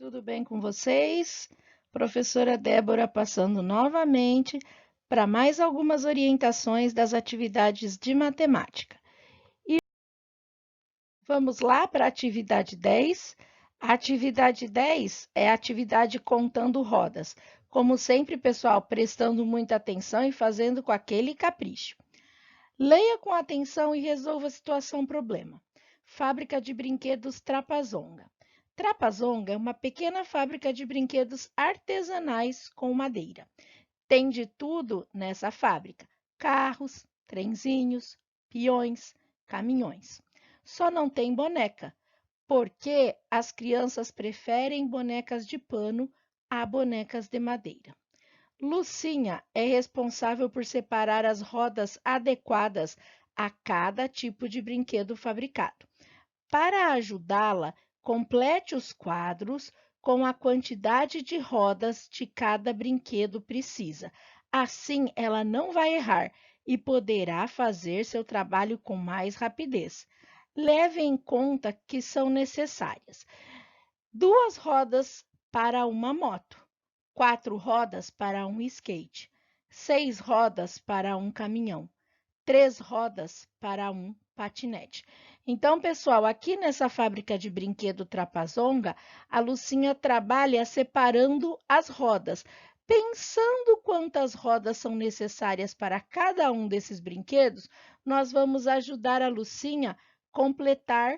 tudo bem com vocês? Professora Débora passando novamente para mais algumas orientações das atividades de matemática. E vamos lá para a atividade 10. A atividade 10 é a atividade contando rodas. Como sempre, pessoal, prestando muita atenção e fazendo com aquele capricho. Leia com atenção e resolva a situação problema. Fábrica de brinquedos Trapazonga. Trapazonga é uma pequena fábrica de brinquedos artesanais com madeira. Tem de tudo nessa fábrica: carros, trenzinhos, peões, caminhões. Só não tem boneca, porque as crianças preferem bonecas de pano a bonecas de madeira. Lucinha é responsável por separar as rodas adequadas a cada tipo de brinquedo fabricado. Para ajudá-la, complete os quadros com a quantidade de rodas de cada brinquedo precisa. Assim, ela não vai errar e poderá fazer seu trabalho com mais rapidez. Leve em conta que são necessárias 2 rodas para uma moto, 4 rodas para um skate, 6 rodas para um caminhão, 3 rodas para um patinete. Então, pessoal, aqui nessa fábrica de brinquedo Trapazonga, a Lucinha trabalha separando as rodas, pensando quantas rodas são necessárias para cada um desses brinquedos. Nós vamos ajudar a Lucinha a completar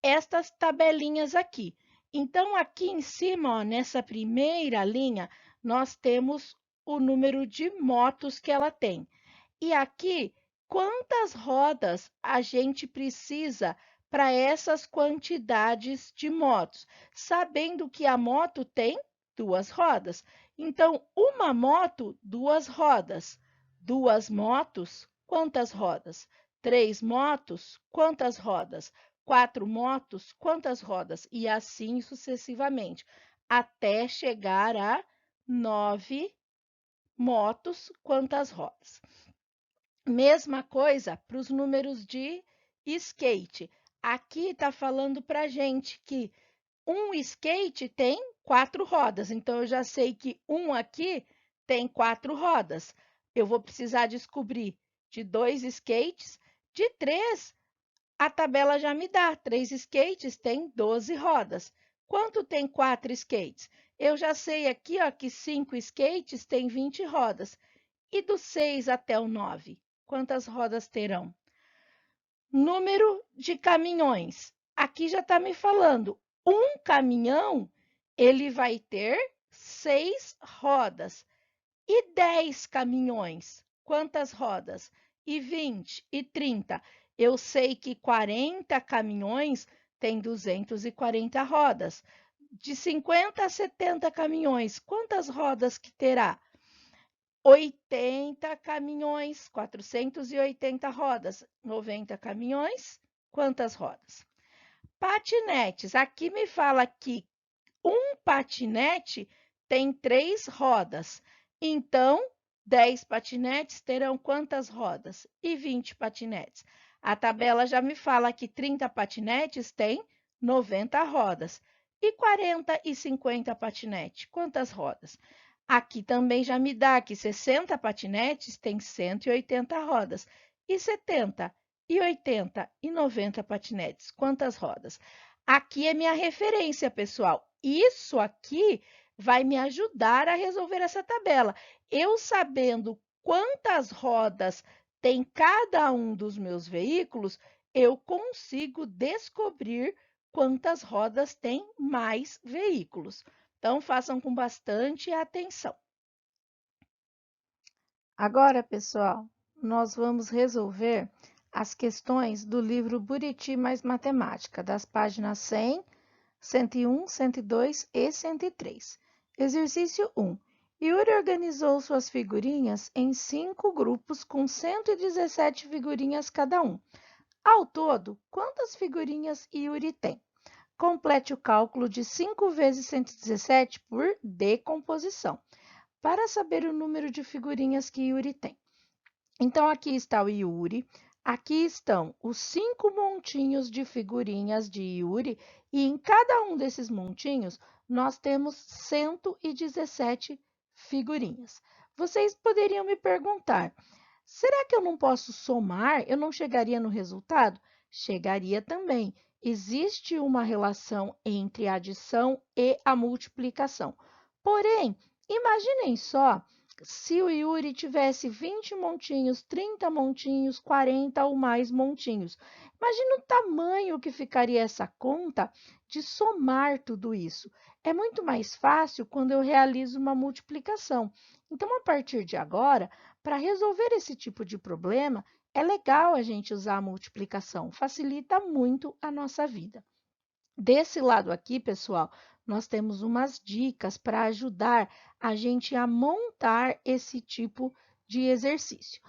estas tabelinhas aqui. Então, aqui em cima, ó, nessa primeira linha, nós temos o número de motos que ela tem. E aqui, quantas rodas a gente precisa para essas quantidades de motos? Sabendo que a moto tem 2 rodas. Então, uma moto, 2 rodas. 2 motos, quantas rodas? 3 motos, quantas rodas? 4 motos, quantas rodas? E assim sucessivamente, até chegar a 9 motos, quantas rodas? Mesma coisa para os números de skate. Aqui está falando para a gente que um skate tem 4 rodas. Então, eu já sei que um aqui tem 4 rodas. Eu vou precisar descobrir de 2 skates, de 3 a tabela já me dá. 3 skates tem 12 rodas. Quanto tem 4 skates? Eu já sei aqui, ó, que 5 skates tem 20 rodas. E do 6 até o 9, quantas rodas terão? Número de caminhões. Aqui já está me falando. Um caminhão, ele vai ter 6 rodas. E 10 caminhões, quantas rodas? E 20 e 30. Eu sei que 40 caminhões têm 240 rodas. De 50 a 70 caminhões, quantas rodas que terá? 80 caminhões, 480 rodas. 90 caminhões, quantas rodas? Patinetes. Aqui me fala que um patinete tem 3 rodas. Então, 10 patinetes terão quantas rodas? E 20 patinetes. A tabela já me fala que 30 patinetes têm 90 rodas. E 40 e 50 patinetes, quantas rodas? Aqui também já me dá que 60 patinetes têm 180 rodas. E 70 e 80 e 90 patinetes, quantas rodas? Aqui é minha referência, pessoal. Isso aqui vai me ajudar a resolver essa tabela. Eu sabendo quantas rodas tem cada um dos meus veículos, eu consigo descobrir quantas rodas tem mais veículos. Então, façam com bastante atenção. Agora, pessoal, nós vamos resolver as questões do livro Buriti mais Matemática, das páginas 100, 101, 102 e 103. Exercício 1. Yuri organizou suas figurinhas em 5 grupos com 117 figurinhas cada um. Ao todo, quantas figurinhas Yuri tem? Complete o cálculo de 5 vezes 117 por decomposição, para saber o número de figurinhas que Yuri tem. Então, aqui está o Yuri. Aqui estão os 5 montinhos de figurinhas de Yuri e em cada um desses montinhos nós temos 117 figurinhas. Vocês poderiam me perguntar, será que eu não posso somar? Eu não chegaria no resultado? Chegaria também. Existe uma relação entre a adição e a multiplicação. Porém, imaginem só se o Yuri tivesse 20 montinhos, 30 montinhos, 40 ou mais montinhos. Imagina o tamanho que ficaria essa conta de somar tudo isso. É muito mais fácil quando eu realizo uma multiplicação. Então, a partir de agora, para resolver esse tipo de problema, é legal a gente usar a multiplicação, facilita muito a nossa vida. Desse lado aqui, pessoal, nós temos umas dicas para ajudar a gente a montar esse tipo de exercício.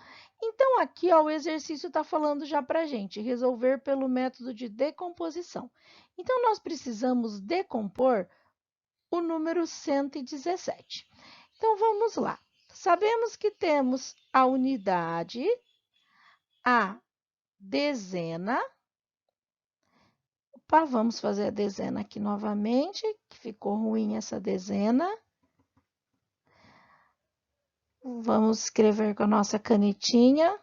Então, aqui, ó, o exercício está falando já para a gente resolver pelo método de decomposição. Então, nós precisamos decompor o número 117. Então, vamos lá. Sabemos que temos a unidade, a dezena. Opa, vamos fazer a dezena aqui novamente, que ficou ruim essa dezena. Vamos escrever com a nossa canetinha.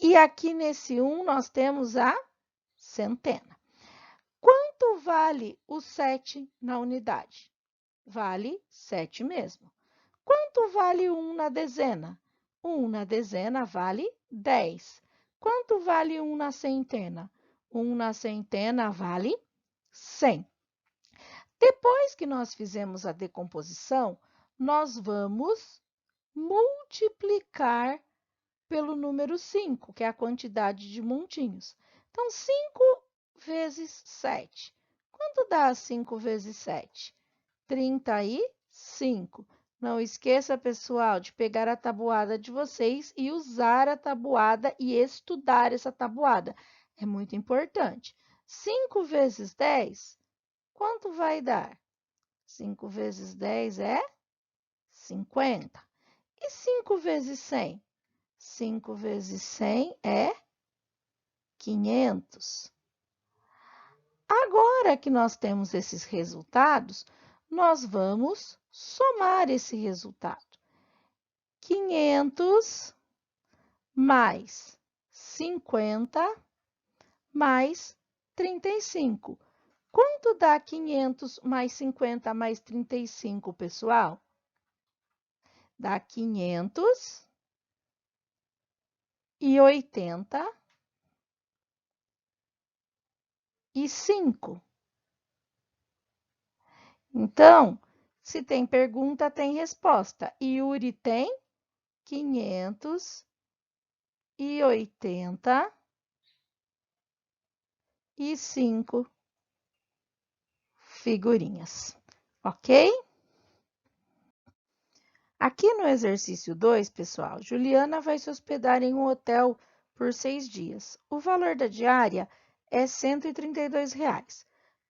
E aqui nesse 1 nós temos a centena. Quanto vale o 7 na unidade? Vale 7 mesmo. Quanto vale 1 na dezena? 1 na dezena vale 10. Quanto vale 1 na centena? 1 na centena vale 100. Depois que nós fizemos a decomposição, nós vamos multiplicar pelo número 5, que é a quantidade de montinhos. Então, 5 vezes 7. Quanto dá 5 vezes 7? 35. Não esqueça, pessoal, de pegar a tabuada de vocês e usar a tabuada e estudar essa tabuada. É muito importante. 5 vezes 10, quanto vai dar? 5 vezes 10 é 50. E 5 vezes 100? 5 vezes 100 é 500. Agora que nós temos esses resultados, nós vamos somar esse resultado. 500 mais 50 mais 35. Quanto dá 500 mais 50 mais 35, pessoal? Dá 585. Então, se tem pergunta, tem resposta. Yuri tem 585 figurinhas, ok? Aqui no exercício 2, pessoal, Juliana vai se hospedar em um hotel por 6 dias. O valor da diária é R$ 132.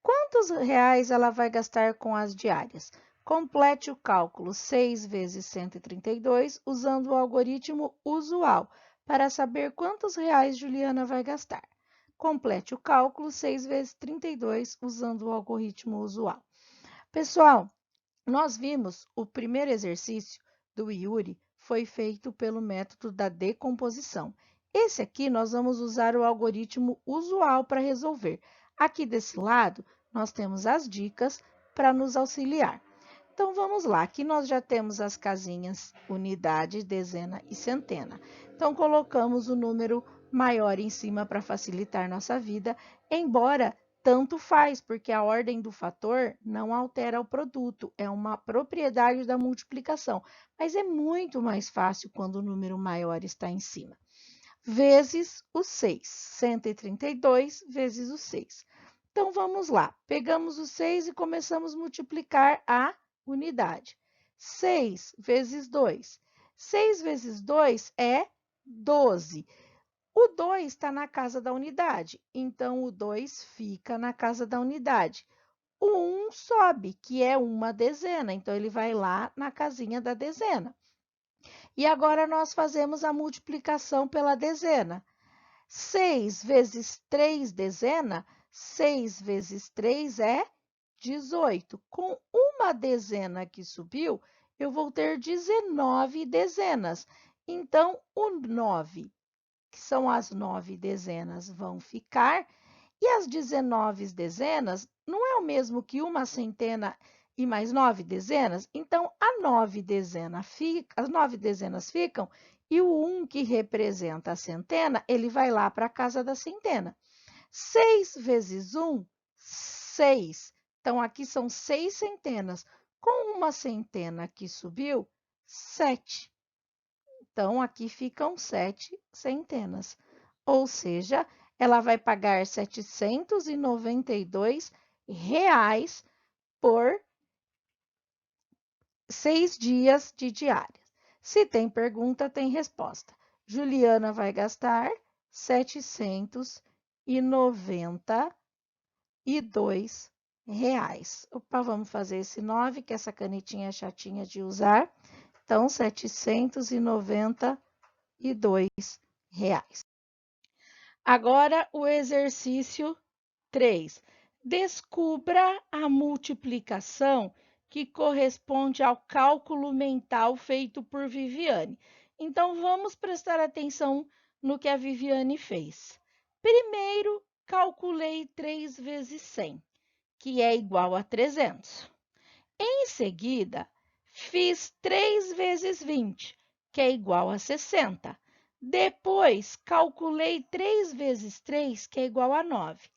Quantos reais ela vai gastar com as diárias? Complete o cálculo 6 vezes 132 usando o algoritmo usual para saber quantos reais Juliana vai gastar. Complete o cálculo 6 vezes 32 usando o algoritmo usual. Pessoal, nós vimos o primeiro exercício do Yuri foi feito pelo método da decomposição. Esse aqui nós vamos usar o algoritmo usual para resolver. Aqui desse lado, nós temos as dicas para nos auxiliar. Então, vamos lá. Aqui nós já temos as casinhas unidade, dezena e centena. Então, colocamos o número maior em cima para facilitar nossa vida, embora tanto faz, porque a ordem do fator não altera o produto, é uma propriedade da multiplicação, mas é muito mais fácil quando o número maior está em cima. Vezes o 6, 132 vezes o 6. Então, vamos lá, pegamos o 6 e começamos a multiplicar a unidade. 6 vezes 2. 6 vezes 2 é 12. O 2 está na casa da unidade, então o 2 fica na casa da unidade. O 1 sobe, que é uma dezena, então ele vai lá na casinha da dezena. E agora nós fazemos a multiplicação pela dezena. 6 vezes 3 dezena, 6 vezes 3 é 18. Com uma dezena que subiu, eu vou ter 19 dezenas. Então, o 9, que são as 9 dezenas, vão ficar. E as 19 dezenas não é o mesmo que uma centena e mais 9 dezenas? Então, as 9 dezenas ficam e o 1 que representa a centena, ele vai lá para a casa da centena. 6 vezes 1, 6. Então, aqui são 6 centenas. Com uma centena que subiu, 7. Então, aqui ficam 7 centenas. Ou seja, ela vai pagar R$ 792 por 6 dias de diárias. Se tem pergunta, tem resposta. Juliana vai gastar R$ 792. Opa, vamos fazer esse 9, que essa canetinha é chatinha de usar. Então, R$ 792. Agora, o exercício 3. Descubra a multiplicação que corresponde ao cálculo mental feito por Viviane. Então, vamos prestar atenção no que a Viviane fez. Primeiro, calculei 3 vezes 100, que é igual a 300. Em seguida, fiz 3 vezes 20, que é igual a 60. Depois, calculei 3 vezes 3, que é igual a 9.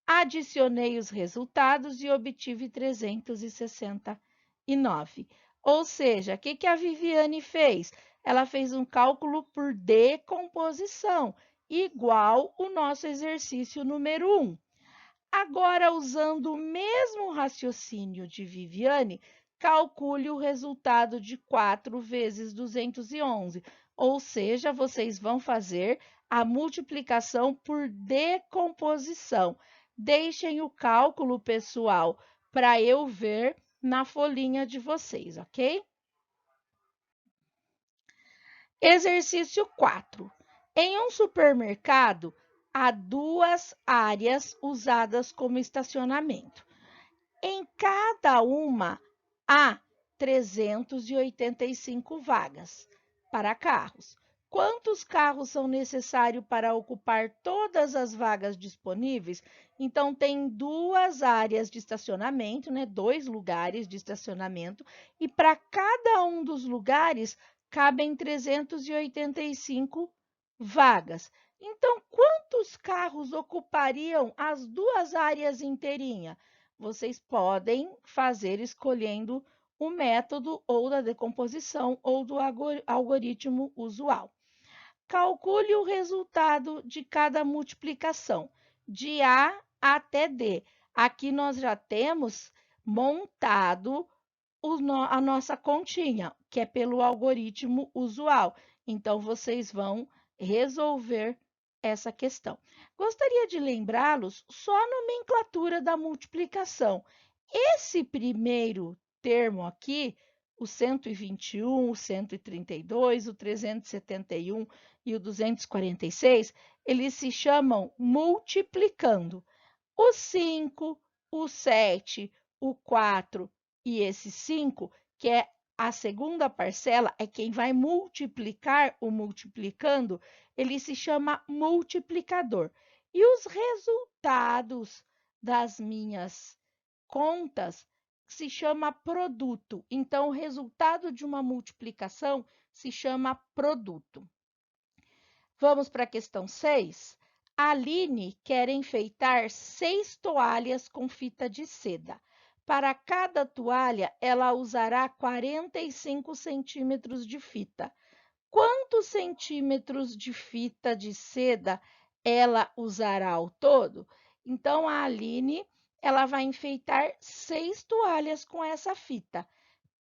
Adicionei os resultados e obtive 369. Ou seja, o que a Viviane fez? Ela fez um cálculo por decomposição, igual o nosso exercício número 1. Agora, usando o mesmo raciocínio de Viviane, calcule o resultado de 4 vezes 211. Ou seja, vocês vão fazer a multiplicação por decomposição. Deixem o cálculo, pessoal, para eu ver na folhinha de vocês, ok? Exercício 4. Em um supermercado, há 2 áreas usadas como estacionamento. Em cada uma, há 385 vagas para carros. Quantos carros são necessários para ocupar todas as vagas disponíveis? Então, tem 2 áreas de estacionamento, né? 2 lugares de estacionamento, e para cada um dos lugares cabem 385 vagas. Então, quantos carros ocupariam as 2 áreas inteirinhas? Vocês podem fazer escolhendo o método ou da decomposição ou do algoritmo usual. Calcule o resultado de cada multiplicação, de A até D. Aqui nós já temos montado a nossa continha, que é pelo algoritmo usual. Então, vocês vão resolver essa questão. Gostaria de lembrá-los só a nomenclatura da multiplicação. Esse primeiro termo aqui, o 121, o 132, o 371 e o 246, eles se chamam multiplicando. O 5, o 7, o 4 e esse 5, que é a segunda parcela, é quem vai multiplicar o multiplicando, ele se chama multiplicador. E os resultados das minhas contas se chama produto. Então, o resultado de uma multiplicação se chama produto. Vamos para a questão 6. A Aline quer enfeitar 6 toalhas com fita de seda. Para cada toalha, ela usará 45 centímetros de fita. Quantos centímetros de fita de seda ela usará ao todo? Então, a Aline, ela vai enfeitar 6 toalhas com essa fita.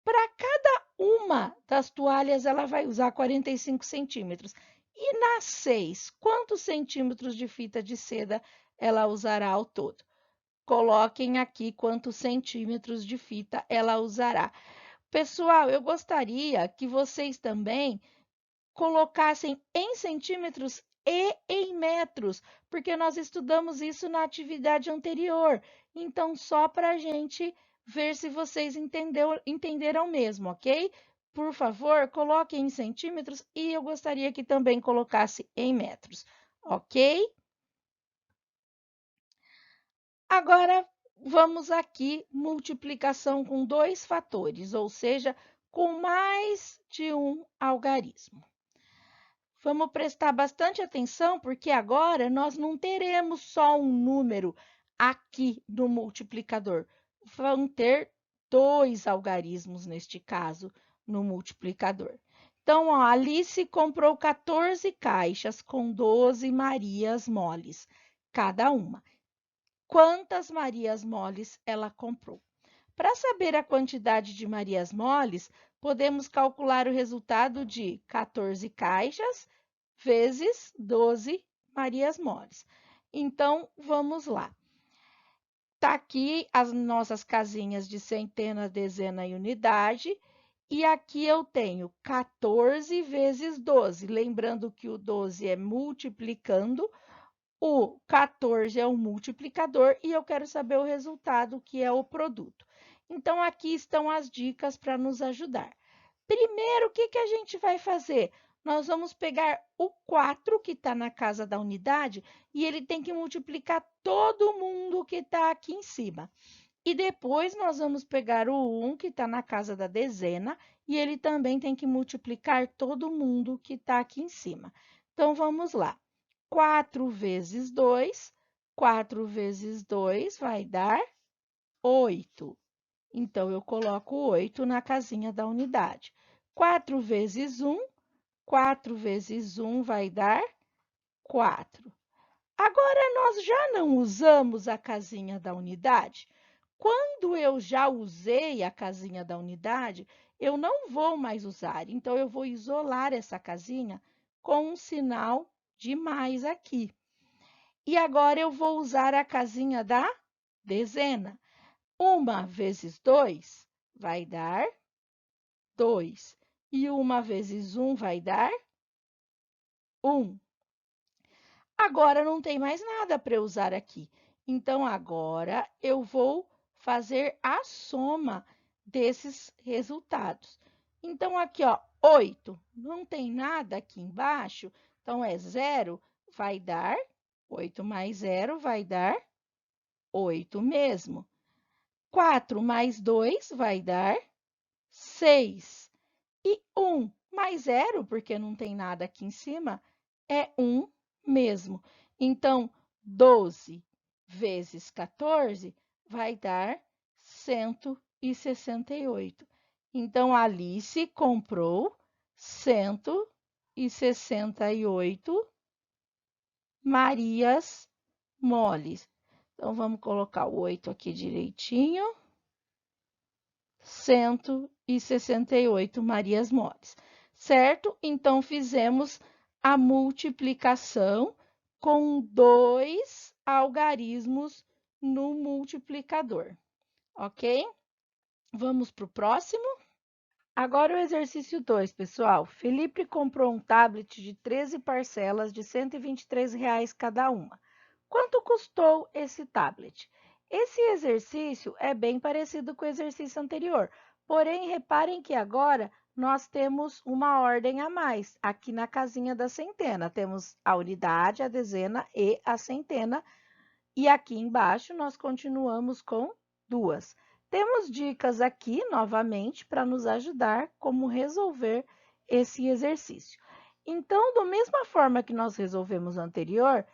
Para cada uma das toalhas, ela vai usar 45 centímetros. E nas 6, quantos centímetros de fita de seda ela usará ao todo? Coloquem aqui quantos centímetros de fita ela usará. Pessoal, eu gostaria que vocês também colocassem em centímetros e em metros, porque nós estudamos isso na atividade anterior. Então, só para a gente ver se vocês entenderam mesmo, ok? Por favor, coloquem em centímetros e eu gostaria que também colocasse em metros, ok? Agora, vamos aqui, multiplicação com dois fatores, ou seja, com mais de um algarismo. Vamos prestar bastante atenção, porque agora nós não teremos só um número aqui no multiplicador. Vão ter dois algarismos, neste caso, no multiplicador. Então, ó, Alice comprou 14 caixas com 12 Marias moles, cada uma. Quantas Marias moles ela comprou? Para saber a quantidade de Marias moles, podemos calcular o resultado de 14 caixas vezes 12 Marias moles. Então, vamos lá. Está aqui as nossas casinhas de centena, dezena e unidade. E aqui eu tenho 14 vezes 12. Lembrando que o 12 é multiplicando, o 14 é o multiplicador e eu quero saber o resultado, que é o produto. Então, aqui estão as dicas para nos ajudar. Primeiro, o que a gente vai fazer? Nós vamos pegar o 4 que está na casa da unidade e ele tem que multiplicar todo mundo que está aqui em cima. E depois nós vamos pegar o 1 que está na casa da dezena e ele também tem que multiplicar todo mundo que está aqui em cima. Então, vamos lá. 4 vezes 2, 4 vezes 2 vai dar 8. Então, eu coloco 8 na casinha da unidade. 4 vezes 1, 4 vezes 1 vai dar 4. Agora, nós já não usamos a casinha da unidade? Quando eu já usei a casinha da unidade, eu não vou mais usar. Então, eu vou isolar essa casinha com um sinal de mais aqui. E agora eu vou usar a casinha da dezena. 1 vezes 2 vai dar 2. E 1 vezes 1 vai dar 1. Agora não tem mais nada para eu usar aqui. Então, agora eu vou fazer a soma desses resultados. Então, aqui, ó, 8. Não tem nada aqui embaixo, então é 0, vai dar 8 mais 0 vai dar 8 mesmo. 4 mais 2 vai dar 6. E 1 mais 0, porque não tem nada aqui em cima, é 1 mesmo. Então, 12 vezes 14 vai dar 168. Então, Alice comprou 168 Marias moles. Então, vamos colocar o 8 aqui direitinho. 168 Marias moles, certo? Então, fizemos a multiplicação com dois algarismos no multiplicador, ok? Vamos para o próximo? Agora o exercício 2, pessoal. Felipe comprou um tablet de 13 parcelas de R$ 123 cada uma. Quanto custou esse tablet? Esse exercício é bem parecido com o exercício anterior, porém, reparem que agora nós temos uma ordem a mais. Aqui na casinha da centena, temos a unidade, a dezena e a centena. E aqui embaixo nós continuamos com duas. Temos dicas aqui, novamente, para nos ajudar como resolver esse exercício. Então, da mesma forma que nós resolvemos o anterior,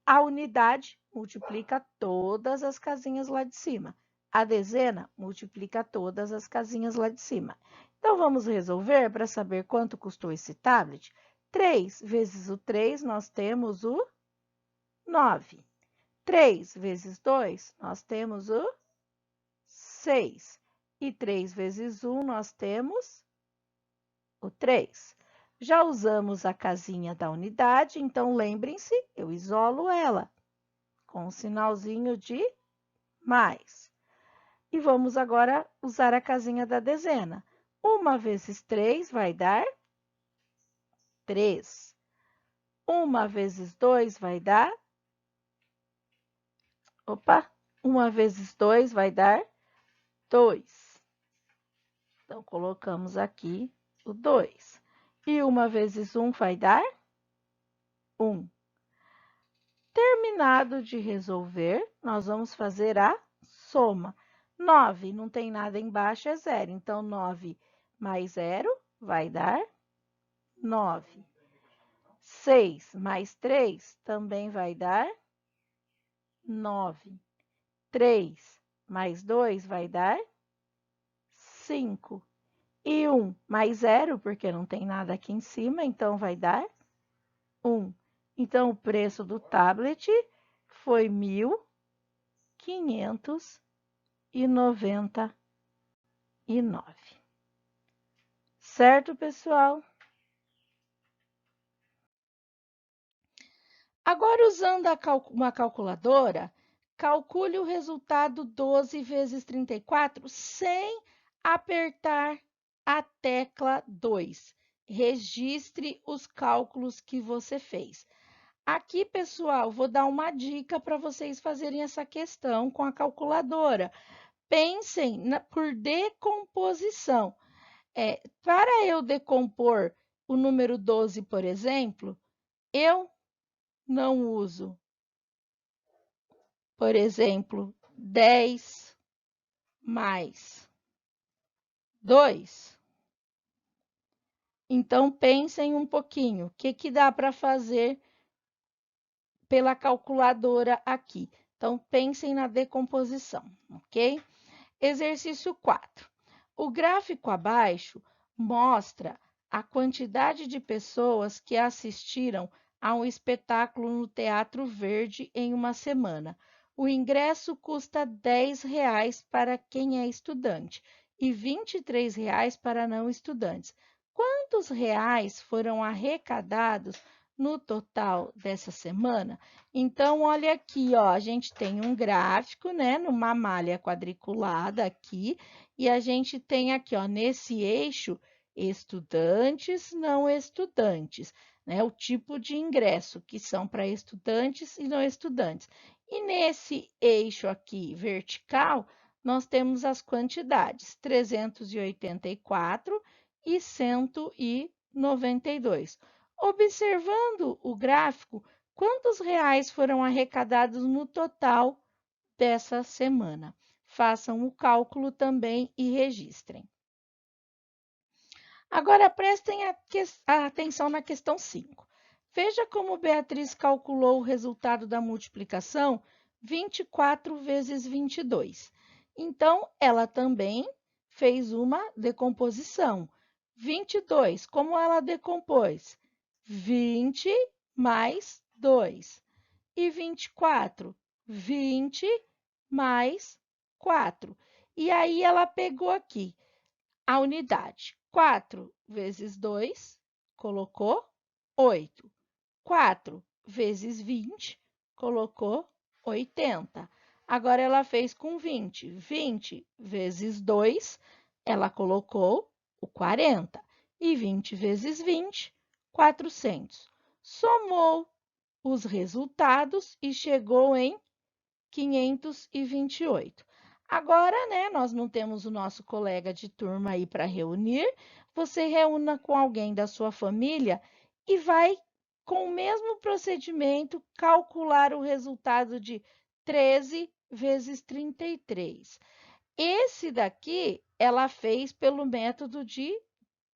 a unidade multiplica todas as casinhas lá de cima. A dezena multiplica todas as casinhas lá de cima. Então, vamos resolver para saber quanto custou esse tablet. 3 vezes o 3, nós temos o 9. 3 vezes 2, nós temos o 6. E 3 vezes 1, nós temos o 3. Já usamos a casinha da unidade, então lembrem-se, eu isolo ela com um sinalzinho de mais. E vamos agora usar a casinha da dezena. 1 vezes 3 vai dar 3. 1 vezes 2 vai dar... Opa! 1 vezes 2 vai dar 2. Então, colocamos aqui o 2. E 1 vezes 1 vai dar 1. Terminado de resolver, nós vamos fazer a soma. 9, não tem nada embaixo, é 0. Então, 9 mais 0 vai dar 9. 6 mais 3 também vai dar 9. 3 mais 2 vai dar 5. E 1 mais 0, porque não tem nada aqui em cima, então vai dar 1. Então, o preço do tablet foi R$ 1.599. Certo, pessoal? Agora, usando uma calculadora, calcule o resultado 12 vezes 34 sem apertar a tecla 2. Registre os cálculos que você fez. Aqui, pessoal, vou dar uma dica para vocês fazerem essa questão com a calculadora. Pensem por decomposição. Para eu decompor o número 12, por exemplo, eu não uso, por exemplo, 10 mais 2. Então, pensem um pouquinho, o que dá para fazer pela calculadora aqui? Então, pensem na decomposição, ok? Exercício 4. O gráfico abaixo mostra a quantidade de pessoas que assistiram a um espetáculo no Teatro Verde em uma semana. O ingresso custa R$ 10 para quem é estudante e R$ 23 para não estudantes. Quantos reais foram arrecadados no total dessa semana? Então, olha aqui, ó, a gente tem um gráfico, né, numa malha quadriculada aqui, e a gente tem aqui, ó, nesse eixo, estudantes, não estudantes, né, o tipo de ingresso, que são para estudantes e não estudantes. E nesse eixo aqui vertical, nós temos as quantidades, 384 e 192. Observando o gráfico, quantos reais foram arrecadados no total dessa semana? Façam o cálculo também e registrem. Agora, prestem atenção na questão 5. Veja como Beatriz calculou o resultado da multiplicação 24 vezes 22. Então, ela também fez uma decomposição. 22, como ela decompôs? 20 mais 2. E 24, 20 mais 4. E aí, ela pegou aqui a unidade. 4 vezes 2, colocou 8. 4 vezes 20, colocou 80. Agora, ela fez com 20. 20 vezes 2, ela colocou o 40. E 20 vezes 20, 400. Somou os resultados e chegou em 528. Agora, né, nós não temos o nosso colega de turma aí para reunir. Você reúna com alguém da sua família e vai, com o mesmo procedimento, calcular o resultado de 13 vezes 33. Esse daqui, ela fez pelo método de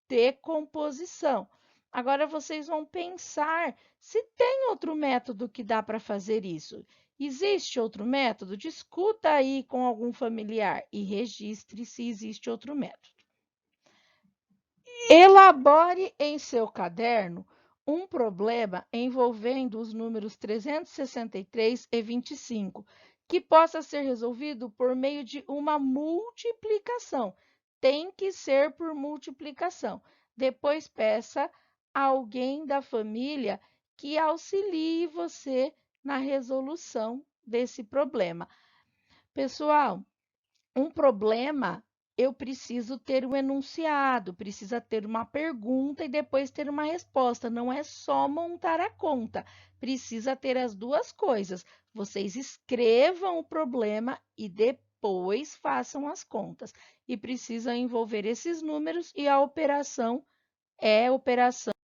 decomposição. Agora, vocês vão pensar se tem outro método que dá para fazer isso. Existe outro método? Discuta aí com algum familiar e registre se existe outro método. Elabore em seu caderno um problema envolvendo os números 363 e 25, que possa ser resolvido por meio de uma multiplicação. Tem que ser por multiplicação. Depois peça a alguém da família que auxilie você na resolução desse problema. Pessoal, um problema eu preciso ter um enunciado, precisa ter uma pergunta e depois ter uma resposta. Não é só montar a conta, precisa ter as duas coisas. Vocês escrevam o problema e depois façam as contas. E precisa envolver esses números e a operação é operação